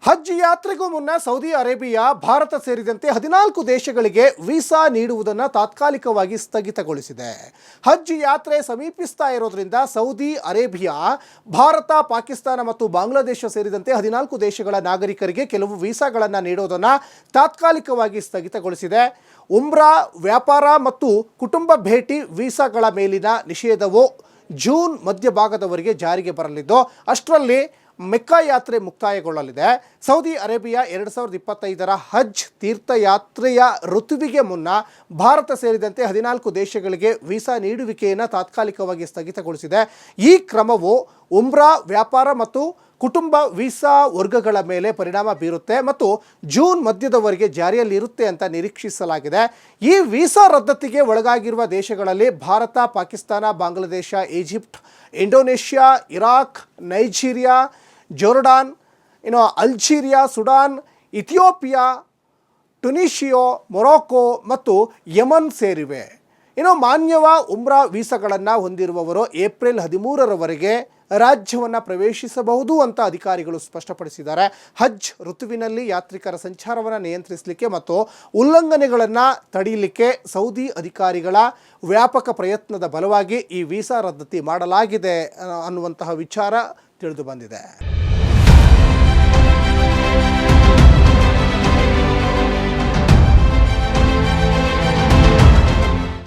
ಹಜ್ ಯಾತ್ರೆಗೂ ಮುನ್ನ Saudi Arabia Bharat ಸೇರಿದಂತೆ 14 ದೇಶಗಳಿಗೆ ವೀಸಾ ನೀಡುವುದನ್ನು ತಾತ್ಕಾಲಿಕವಾಗಿ ಸ್ಥಗಿತಗೊಳಿಸಿದೆ. ಹಜ್ ಯಾತ್ರೆ ಸಮೀಪಿಸ್ತಾ ಇರೋದ್ರಿಂದ ಸೌದಿ ಅರೇಬಿಯಾ ಭಾರತ, ಪಾಕಿಸ್ತಾನ ಮತ್ತು ಬಾಂಗ್ಲಾದೇಶ ಸೇರಿದಂತೆ 14 ದೇಶಗಳ ನಾಗರಿಕರಿಗೆ ಕೆಲವು ವೀಸಾಗಳನ್ನು ನೀಡೋದನ್ನು ತಾತ್ಕಾಲಿಕವಾಗಿ ಸ್ಥಗಿತಗೊಳಿಸಿದೆ. ಉಮ್ರಾ, ವ್ಯಾಪಾರ ಮತ್ತು ಕುಟುಂಬ ಭೇಟಿ ವೀಸಾಗಳ ಮೇಲಿನ ನಿಷೇಧವು ಜೂನ್ ಮಧ್ಯಭಾಗದವರೆಗೆ ಜಾರಿಗೆ ಬರಲಿದ್ದು, ಅಷ್ಟರಲ್ಲಿ ಮೆಕ್ಕಾ ಯಾತ್ರೆ ಮುಕ್ತಾಯಗೊಳ್ಳಲಿದೆ. ಸೌದಿ ಅರೇಬಿಯಾ 2025ರ ಹಜ್ ತೀರ್ಥಯಾತ್ರೆಯ ಋತುವಿಗೆ ಮುನ್ನ ಭಾರತ ಸೇರಿದಂತೆ 14 ದೇಶಗಳಿಗೆ ವೀಸಾ ನೀಡುವಿಕೆಯನ್ನು ತಾತ್ಕಾಲಿಕವಾಗಿ ಸ್ಥಗಿತಗೊಳಿಸಿದೆ. ಈ ಕ್ರಮವು ಉಮ್ರಾ, ವ್ಯಾಪಾರ ಮತ್ತು ಕುಟುಂಬ ವೀಸಾ ವರ್ಗಗಳ ಮೇಲೆ ಪರಿಣಾಮ ಬೀರುತ್ತೆ ಮತ್ತು ಜೂನ್ ಮಧ್ಯದವರೆಗೆ ಜಾರಿಯಲ್ಲಿರುತ್ತೆ ಅಂತ ನಿರೀಕ್ಷಿಸಲಾಗಿದೆ. ಈ ವೀಸಾ ರದ್ದತಿಗೆ ಒಳಗಾಗಿರುವ ದೇಶಗಳಲ್ಲಿ ಭಾರತ, Pakistan, Bangladesh, Egypt, Indonesia, Iraq, Nigeria, Jordan, Algeria, Sudan, Ethiopia, Tunisia, Morocco ಮತ್ತು ಯಮನ್ ಸೇರಿವೆ. ಮಾನ್ಯವ ಉಮ್ರಾ ವೀಸಾಗಳನ್ನು ಹೊಂದಿರುವವರು ಏಪ್ರಿಲ್ 13ರವರೆಗೆ ರಾಜ್ಯವನ್ನು ಪ್ರವೇಶಿಸಬಹುದು ಅಂತ ಅಧಿಕಾರಿಗಳು ಸ್ಪಷ್ಟಪಡಿಸಿದ್ದಾರೆ. ಹಜ್ ಋತುವಿನಲ್ಲಿ ಯಾತ್ರಿಕರ ಸಂಚಾರವನ್ನು ನಿಯಂತ್ರಿಸಲಿಕ್ಕೆ ಮತ್ತು ಉಲ್ಲಂಘನೆಗಳನ್ನು ತಡೆಯಲಿಕ್ಕೆ ಸೌದಿ ಅಧಿಕಾರಿಗಳ ವ್ಯಾಪಕ ಪ್ರಯತ್ನದ ಬಲವಾಗಿ ಈ ವೀಸಾ ರದ್ದತಿ ಮಾಡಲಾಗಿದೆ ಅನ್ನುವಂತಹ ವಿಚಾರ ತಿಳಿದು ಬಂದಿದೆ.